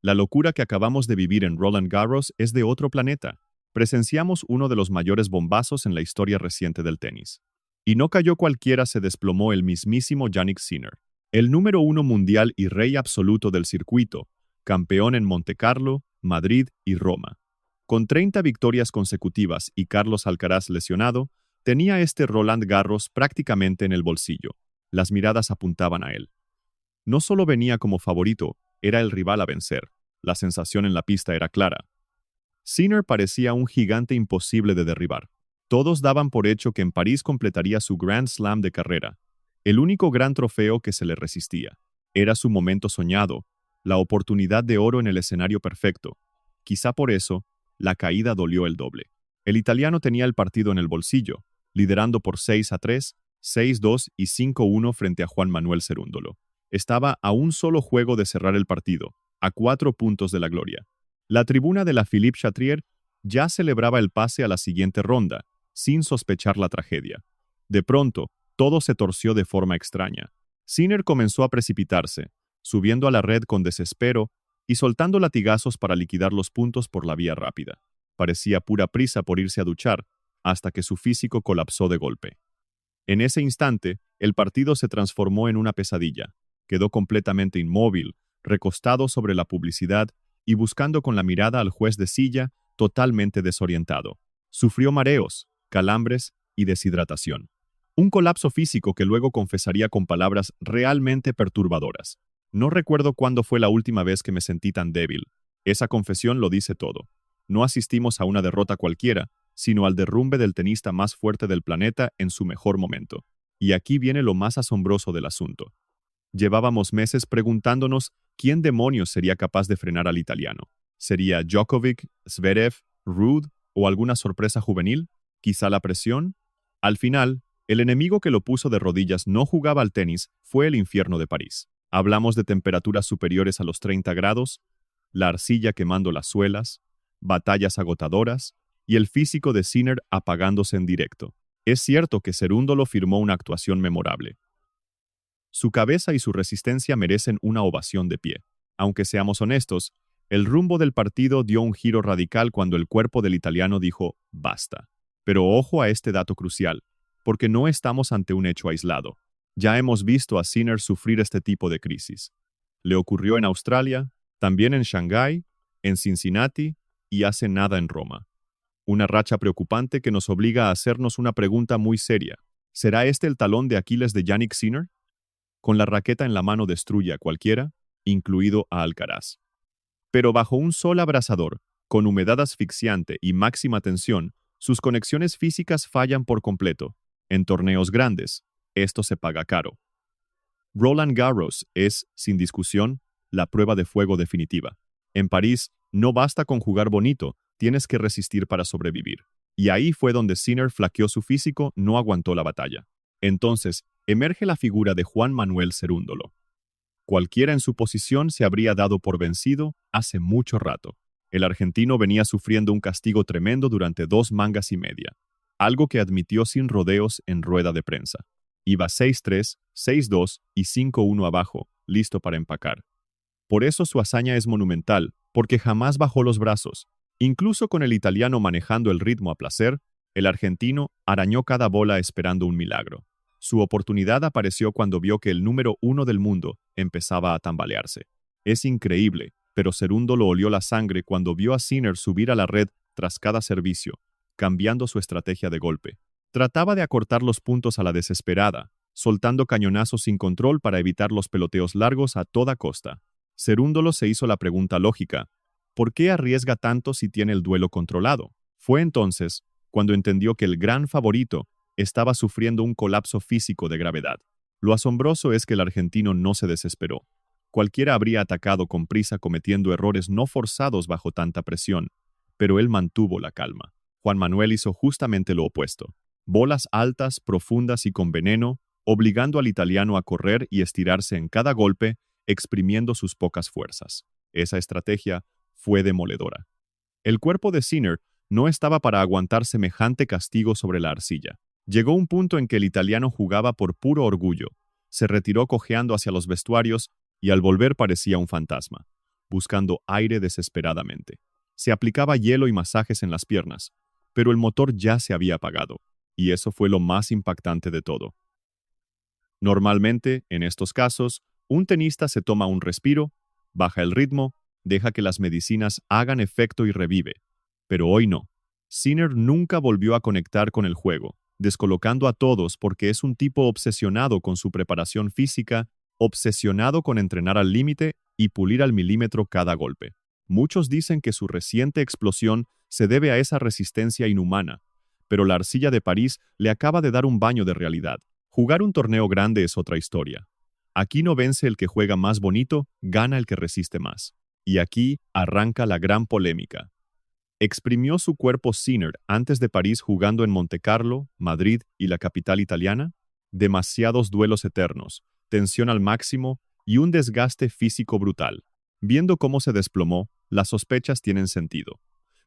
La locura que acabamos de vivir en Roland Garros es de otro planeta. Presenciamos uno de los mayores bombazos en la historia reciente del tenis. Y no cayó cualquiera, se desplomó el mismísimo Jannik Sinner, el número uno mundial y rey absoluto del circuito, campeón en Montecarlo, Madrid y Roma. Con 30 victorias consecutivas y Carlos Alcaraz lesionado, tenía este Roland Garros prácticamente en el bolsillo. Las miradas apuntaban a él. No solo venía como favorito, era el rival a vencer. La sensación en la pista era clara. Sinner parecía un gigante imposible de derribar. Todos daban por hecho que en París completaría su Grand Slam de carrera, el único gran trofeo que se le resistía. Era su momento soñado, la oportunidad de oro en el escenario perfecto. Quizá por eso, la caída dolió el doble. El italiano tenía el partido en el bolsillo, liderando por 6-3, 6-2 y 5-1 frente a Juan Manuel Cerúndolo. Estaba a un solo juego de cerrar el partido, a 4 puntos de la gloria. La tribuna de la Philippe Chatrier ya celebraba el pase a la siguiente ronda, sin sospechar la tragedia. De pronto, todo se torció de forma extraña. Sinner comenzó a precipitarse, subiendo a la red con desespero y soltando latigazos para liquidar los puntos por la vía rápida. Parecía pura prisa por irse a duchar, hasta que su físico colapsó de golpe. En ese instante, el partido se transformó en una pesadilla. Quedó completamente inmóvil, recostado sobre la publicidad y buscando con la mirada al juez de silla, totalmente desorientado. Sufrió mareos, calambres y deshidratación. Un colapso físico que luego confesaría con palabras realmente perturbadoras. No recuerdo cuándo fue la última vez que me sentí tan débil. Esa confesión lo dice todo. No asistimos a una derrota cualquiera, sino al derrumbe del tenista más fuerte del planeta en su mejor momento. Y aquí viene lo más asombroso del asunto. Llevábamos meses preguntándonos quién demonios sería capaz de frenar al italiano. ¿Sería Djokovic, Zverev, Ruud o alguna sorpresa juvenil? ¿Quizá la presión? Al final, el enemigo que lo puso de rodillas no jugaba al tenis, fue el infierno de París. Hablamos de temperaturas superiores a los 30 grados, la arcilla quemando las suelas, batallas agotadoras y el físico de Sinner apagándose en directo. Es cierto que Cerúndolo firmó una actuación memorable. Su cabeza y su resistencia merecen una ovación de pie. Aunque seamos honestos, el rumbo del partido dio un giro radical cuando el cuerpo del italiano dijo «basta». Pero ojo a este dato crucial, porque no estamos ante un hecho aislado. Ya hemos visto a Sinner sufrir este tipo de crisis. Le ocurrió en Australia, también en Shanghái, en Cincinnati y hace nada en Roma. Una racha preocupante que nos obliga a hacernos una pregunta muy seria. ¿Será este el talón de Aquiles de Jannik Sinner? Con la raqueta en la mano destruye a cualquiera, incluido a Alcaraz. Pero bajo un sol abrasador, con humedad asfixiante y máxima tensión, sus conexiones físicas fallan por completo. En torneos grandes, esto se paga caro. Roland Garros es, sin discusión, la prueba de fuego definitiva. En París, no basta con jugar bonito, tienes que resistir para sobrevivir. Y ahí fue donde Sinner flaqueó su físico, no aguantó la batalla. Entonces, emerge la figura de Juan Manuel Cerúndolo. Cualquiera en su posición se habría dado por vencido hace mucho rato. El argentino venía sufriendo un castigo tremendo durante 2 mangas y media, algo que admitió sin rodeos en rueda de prensa. Iba 6-3, 6-2 y 5-1 abajo, listo para empacar. Por eso su hazaña es monumental, porque jamás bajó los brazos. Incluso con el italiano manejando el ritmo a placer, el argentino arañó cada bola esperando un milagro. Su oportunidad apareció cuando vio que el número 1 del mundo empezaba a tambalearse. Es increíble, pero Cerúndolo olió la sangre cuando vio a Sinner subir a la red tras cada servicio, cambiando su estrategia de golpe. Trataba de acortar los puntos a la desesperada, soltando cañonazos sin control para evitar los peloteos largos a toda costa. Cerúndolo se hizo la pregunta lógica: ¿por qué arriesga tanto si tiene el duelo controlado? Fue entonces cuando entendió que el gran favorito estaba sufriendo un colapso físico de gravedad. Lo asombroso es que el argentino no se desesperó. Cualquiera habría atacado con prisa cometiendo errores no forzados bajo tanta presión, pero él mantuvo la calma. Juan Manuel hizo justamente lo opuesto. Bolas altas, profundas y con veneno, obligando al italiano a correr y estirarse en cada golpe, exprimiendo sus pocas fuerzas. Esa estrategia fue demoledora. El cuerpo de Sinner no estaba para aguantar semejante castigo sobre la arcilla. Llegó un punto en que el italiano jugaba por puro orgullo. Se retiró cojeando hacia los vestuarios y al volver parecía un fantasma. buscando aire desesperadamente. Se aplicaba hielo y masajes en las piernas, pero el motor ya se había apagado, y eso fue lo más impactante de todo. Normalmente, en estos casos, un tenista se toma un respiro, baja el ritmo, deja que las medicinas hagan efecto y revive. Pero hoy no. Sinner nunca volvió a conectar con el juego, descolocando a todos porque es un tipo obsesionado con su preparación física, obsesionado con entrenar al límite y pulir al milímetro cada golpe. Muchos dicen que su reciente explosión se debe a esa resistencia inhumana, pero la arcilla de París le acaba de dar un baño de realidad. Jugar un torneo grande es otra historia. Aquí no vence el que juega más bonito, gana el que resiste más. Y aquí arranca la gran polémica. ¿Exprimió su cuerpo Sinner antes de París jugando en Montecarlo, Madrid y la capital italiana? Demasiados duelos eternos, tensión al máximo y un desgaste físico brutal. Viendo cómo se desplomó, las sospechas tienen sentido.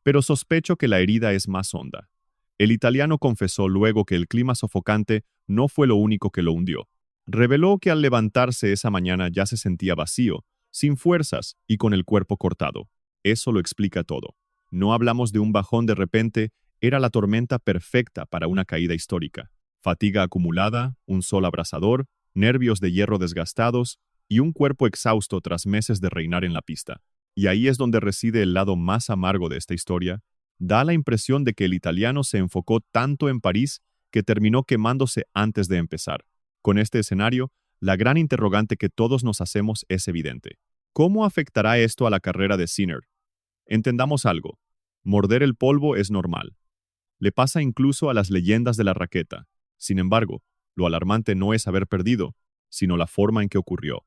Pero sospecho que la herida es más honda. El italiano confesó luego que el clima sofocante no fue lo único que lo hundió. Reveló que al levantarse esa mañana ya se sentía vacío, sin fuerzas y con el cuerpo cortado. Eso lo explica todo. No hablamos de un bajón de repente, era la tormenta perfecta para una caída histórica. Fatiga acumulada, un sol abrasador, nervios de hierro desgastados y un cuerpo exhausto tras meses de reinar en la pista. Y ahí es donde reside el lado más amargo de esta historia. Da la impresión de que el italiano se enfocó tanto en París que terminó quemándose antes de empezar. Con este escenario, la gran interrogante que todos nos hacemos es evidente. ¿Cómo afectará esto a la carrera de Sinner? Entendamos algo. Morder el polvo es normal. Le pasa incluso a las leyendas de la raqueta. Sin embargo, lo alarmante no es haber perdido, sino la forma en que ocurrió.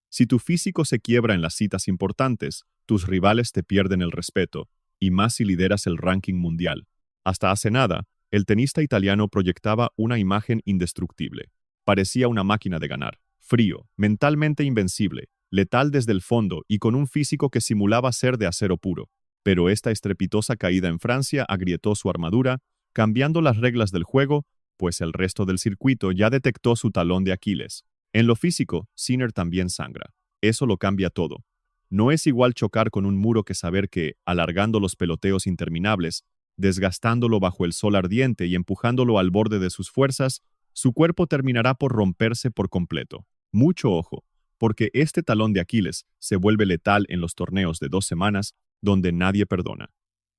Si tu físico se quiebra en las citas importantes, tus rivales te pierden el respeto, y más si lideras el ranking mundial. Hasta hace nada, el tenista italiano proyectaba una imagen indestructible. Parecía una máquina de ganar, frío, mentalmente invencible, letal desde el fondo y con un físico que simulaba ser de acero puro. Pero esta estrepitosa caída en Francia agrietó su armadura, cambiando las reglas del juego, pues el resto del circuito ya detectó su talón de Aquiles. En lo físico, Sinner también sangra. Eso lo cambia todo. No es igual chocar con un muro que saber que, alargando los peloteos interminables, desgastándolo bajo el sol ardiente y empujándolo al borde de sus fuerzas, su cuerpo terminará por romperse por completo. Mucho ojo, porque este talón de Aquiles se vuelve letal en los torneos de 2 semanas, donde nadie perdona.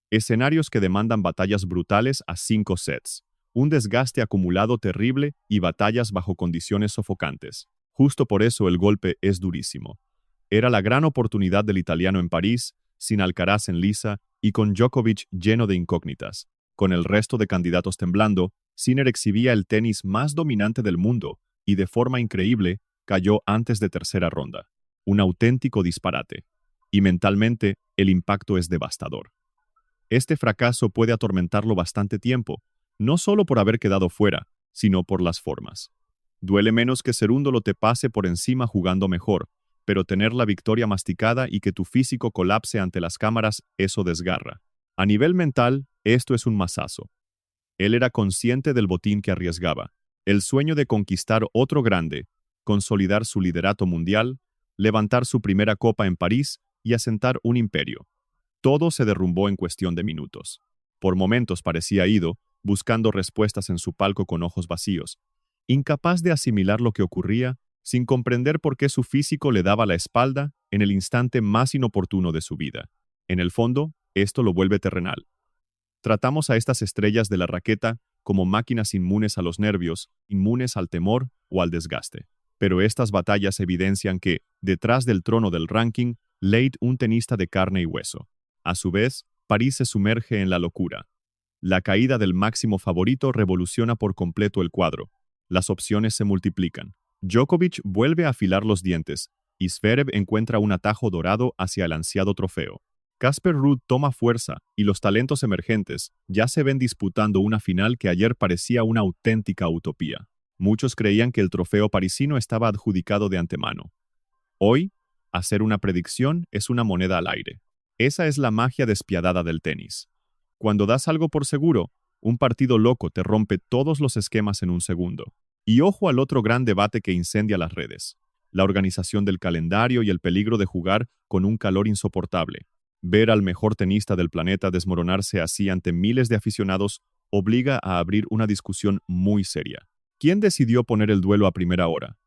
Escenarios que demandan batallas brutales a 5 sets, un desgaste acumulado terrible y batallas bajo condiciones sofocantes. Justo por eso el golpe es durísimo. Era la gran oportunidad del italiano en París, sin Alcaraz en liza y con Djokovic lleno de incógnitas. Con el resto de candidatos temblando, Sinner exhibía el tenis más dominante del mundo y de forma increíble cayó antes de tercera ronda. Un auténtico disparate. Y mentalmente, el impacto es devastador. Este fracaso puede atormentarlo bastante tiempo, no solo por haber quedado fuera, sino por las formas. Duele menos que Cerúndolo te pase por encima jugando mejor, pero tener la victoria masticada y que tu físico colapse ante las cámaras, eso desgarra. A nivel mental, esto es un mazazo. Él era consciente del botín que arriesgaba, el sueño de conquistar otro grande, consolidar su liderato mundial, levantar su primera copa en París y asentar un imperio. Todo se derrumbó en cuestión de minutos. Por momentos parecía ido, buscando respuestas en su palco con ojos vacíos, incapaz de asimilar lo que ocurría, sin comprender por qué su físico le daba la espalda en el instante más inoportuno de su vida. En el fondo, esto lo vuelve terrenal. Tratamos a estas estrellas de la raqueta como máquinas inmunes a los nervios, inmunes al temor o al desgaste. Pero estas batallas evidencian que, detrás del trono del ranking, late un tenista de carne y hueso. A su vez, París se sumerge en la locura. La caída del máximo favorito revoluciona por completo el cuadro. Las opciones se multiplican. Djokovic vuelve a afilar los dientes, y Zverev encuentra un atajo dorado hacia el ansiado trofeo. Casper Ruud toma fuerza, y los talentos emergentes ya se ven disputando una final que ayer parecía una auténtica utopía. Muchos creían que el trofeo parisino estaba adjudicado de antemano. Hoy, hacer una predicción es una moneda al aire. Esa es la magia despiadada del tenis. Cuando das algo por seguro, un partido loco te rompe todos los esquemas en un segundo. Y ojo al otro gran debate que incendia las redes. la organización del calendario y el peligro de jugar con un calor insoportable. Ver al mejor tenista del planeta desmoronarse así ante miles de aficionados obliga a abrir una discusión muy seria. ¿Quién decidió poner el duelo a primera hora?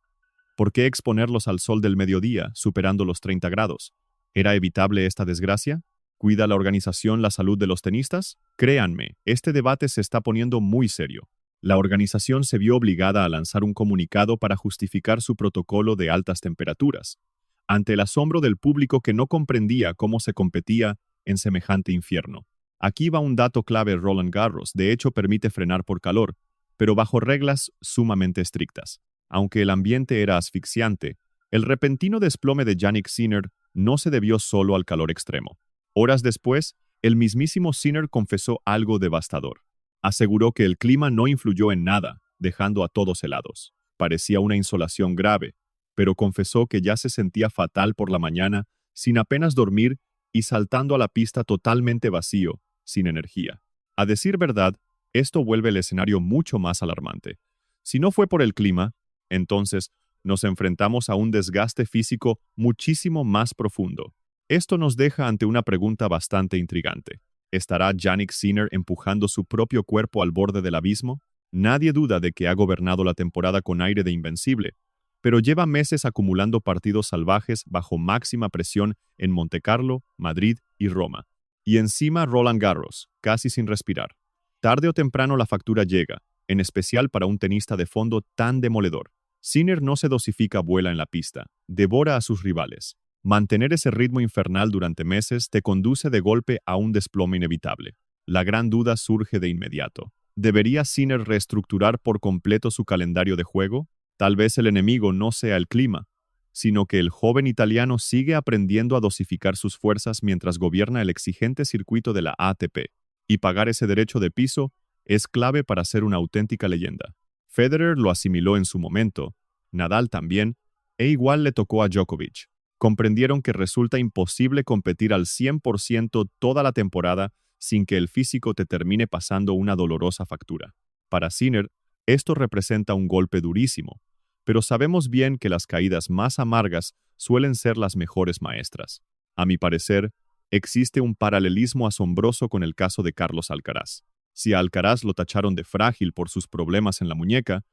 ¿Por qué exponerlos al sol del mediodía, superando los 30 grados? ¿Era evitable esta desgracia? ¿Cuida la organización la salud de los tenistas? Créanme, este debate se está poniendo muy serio. La organización se vio obligada a lanzar un comunicado para justificar su protocolo de altas temperaturas, ante el asombro del público que no comprendía cómo se competía en semejante infierno. Aquí va un dato clave: Roland Garros, de hecho, permite frenar por calor, pero bajo reglas sumamente estrictas. Aunque el ambiente era asfixiante, el repentino desplome de Jannik Sinner no se debió solo al calor extremo. Horas después, el mismísimo Sinner confesó algo devastador. Aseguró que el clima no influyó en nada, dejando a todos helados. Parecía una insolación grave, pero confesó que ya se sentía fatal por la mañana, sin apenas dormir y saltando a la pista totalmente vacío, sin energía. A decir verdad, esto vuelve el escenario mucho más alarmante. Si no fue por el clima, entonces nos enfrentamos a un desgaste físico muchísimo más profundo. Esto nos deja ante una pregunta bastante intrigante. ¿Estará Jannik Sinner empujando su propio cuerpo al borde del abismo? Nadie duda de que ha gobernado la temporada con aire de invencible, pero lleva meses acumulando partidos salvajes bajo máxima presión en Montecarlo, Madrid y Roma. Y encima Roland Garros, casi sin respirar. Tarde o temprano la factura llega, en especial para un tenista de fondo tan demoledor. Sinner no se dosifica vuela en la pista, devora a sus rivales. Mantener ese ritmo infernal durante meses te conduce de golpe a un desplome inevitable. La gran duda surge de inmediato. ¿Debería Sinner reestructurar por completo su calendario de juego? Tal vez el enemigo no sea el clima, sino que el joven italiano sigue aprendiendo a dosificar sus fuerzas mientras gobierna el exigente circuito de la ATP, y pagar ese derecho de piso es clave para ser una auténtica leyenda. Federer lo asimiló en su momento, Nadal también, e igual le tocó a Djokovic. Comprendieron que resulta imposible competir al 100% toda la temporada sin que el físico te termine pasando una dolorosa factura. Para Sinner, esto representa un golpe durísimo, pero sabemos bien que las caídas más amargas suelen ser las mejores maestras. A mi parecer, existe un paralelismo asombroso con el caso de Carlos Alcaraz. Si a Alcaraz lo tacharon de frágil por sus problemas en la muñeca,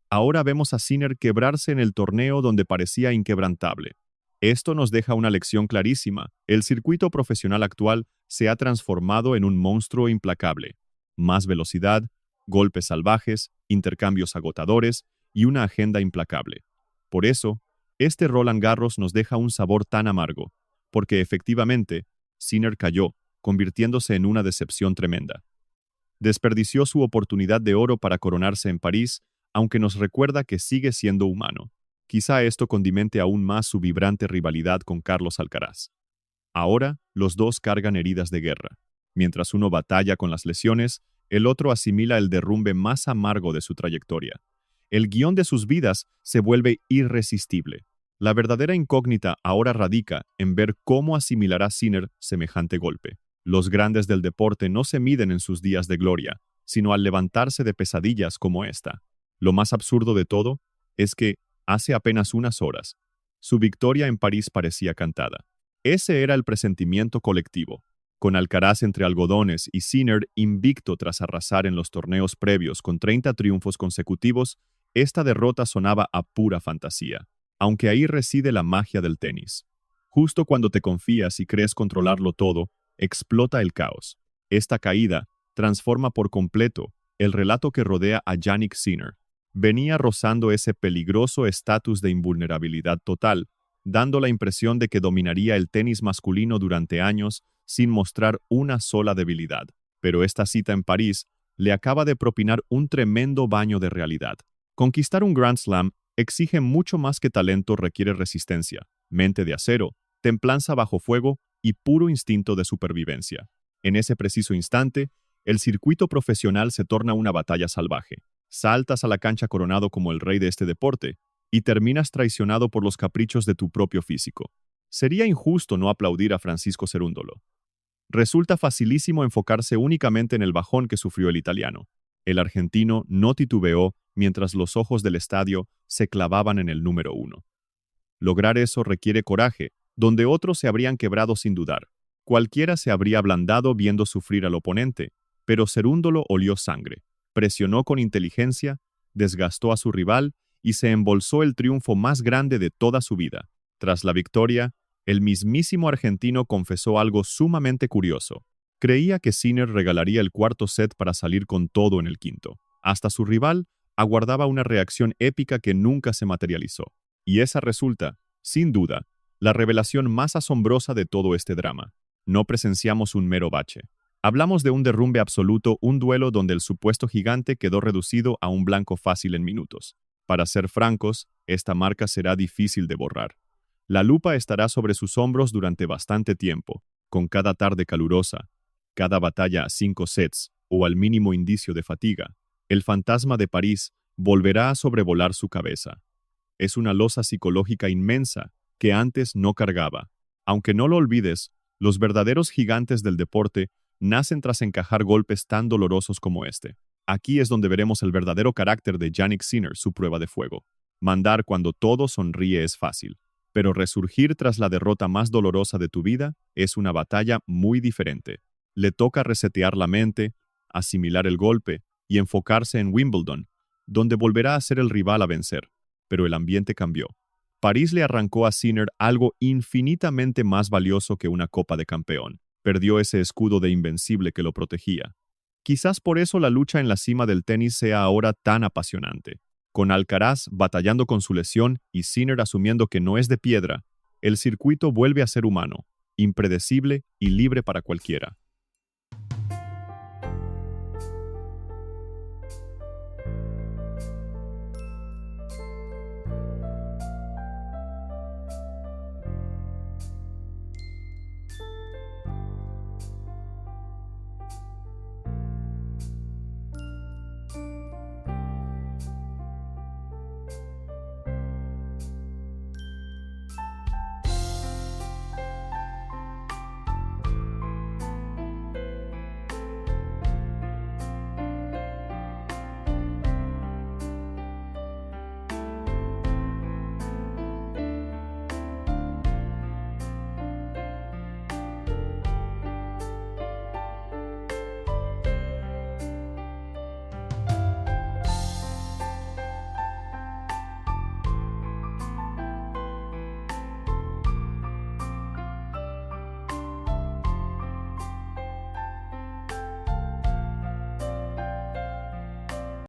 ahora vemos a Sinner quebrarse en el torneo donde parecía inquebrantable. Esto nos deja una lección clarísima: el circuito profesional actual se ha transformado en un monstruo implacable. Más velocidad, golpes salvajes, intercambios agotadores y una agenda implacable. Por eso, este Roland Garros nos deja un sabor tan amargo, porque efectivamente, Sinner cayó, convirtiéndose en una decepción tremenda. Desperdició su oportunidad de oro para coronarse en París, aunque nos recuerda que sigue siendo humano. Quizá esto condimente aún más su vibrante rivalidad con Carlos Alcaraz. Ahora, los dos cargan heridas de guerra. Mientras uno batalla con las lesiones, el otro asimila el derrumbe más amargo de su trayectoria. El guión de sus vidas se vuelve irresistible. La verdadera incógnita ahora radica en ver cómo asimilará Sinner semejante golpe. Los grandes del deporte no se miden en sus días de gloria, sino al levantarse de pesadillas como esta. Lo más absurdo de todo es que, hace apenas unas horas, su victoria en París parecía cantada. Ese era el presentimiento colectivo. Con Alcaraz entre algodones y Sinner invicto tras arrasar en los torneos previos con 30 triunfos consecutivos, esta derrota sonaba a pura fantasía. Aunque ahí reside la magia del tenis. Justo cuando te confías y crees controlarlo todo, explota el caos. Esta caída transforma por completo el relato que rodea a Jannik Sinner. Venía rozando ese peligroso estatus de invulnerabilidad total, dando la impresión de que dominaría el tenis masculino durante años sin mostrar una sola debilidad. Pero esta cita en París le acaba de propinar un tremendo baño de realidad. Conquistar un Grand Slam exige mucho más que talento, requiere resistencia, mente de acero, templanza bajo fuego y puro instinto de supervivencia. En ese preciso instante, el circuito profesional se torna una batalla salvaje. Saltas a la cancha coronado como el rey de este deporte y terminas traicionado por los caprichos de tu propio físico. Sería injusto no aplaudir a Francisco Cerúndolo. Resulta facilísimo enfocarse únicamente en el bajón que sufrió el italiano. El argentino no titubeó mientras los ojos del estadio se clavaban en el número 1. Lograr eso requiere coraje, donde otros se habrían quebrado sin dudar. Cualquiera se habría ablandado viendo sufrir al oponente, pero Cerúndolo olió sangre, presionó con inteligencia, desgastó a su rival y se embolsó el triunfo más grande de toda su vida. Tras la victoria, el mismísimo argentino confesó algo sumamente curioso. Creía que Sinner regalaría el cuarto set para salir con todo en el quinto. Hasta su rival aguardaba una reacción épica que nunca se materializó. Y esa resulta, sin duda, la revelación más asombrosa de todo este drama. No presenciamos un mero bache. Hablamos de un derrumbe absoluto, un duelo donde el supuesto gigante quedó reducido a un blanco fácil en minutos. Para ser francos, esta marca será difícil de borrar. La lupa estará sobre sus hombros durante bastante tiempo, con cada tarde calurosa, cada batalla a 5 sets o al mínimo indicio de fatiga. El fantasma de París volverá a sobrevolar su cabeza. Es una losa psicológica inmensa que antes no cargaba. Aunque no lo olvides, los verdaderos gigantes del deporte nacen tras encajar golpes tan dolorosos como este. Aquí es donde veremos el verdadero carácter de Jannik Sinner, su prueba de fuego. Mandar cuando todo sonríe es fácil, pero resurgir tras la derrota más dolorosa de tu vida es una batalla muy diferente. Le toca resetear la mente, asimilar el golpe y enfocarse en Wimbledon, donde volverá a ser el rival a vencer. Pero el ambiente cambió. París le arrancó a Sinner algo infinitamente más valioso que una copa de campeón. Perdió ese escudo de invencible que lo protegía. Quizás por eso la lucha en la cima del tenis sea ahora tan apasionante. Con Alcaraz batallando con su lesión y Sinner asumiendo que no es de piedra, el circuito vuelve a ser humano, impredecible y libre para cualquiera.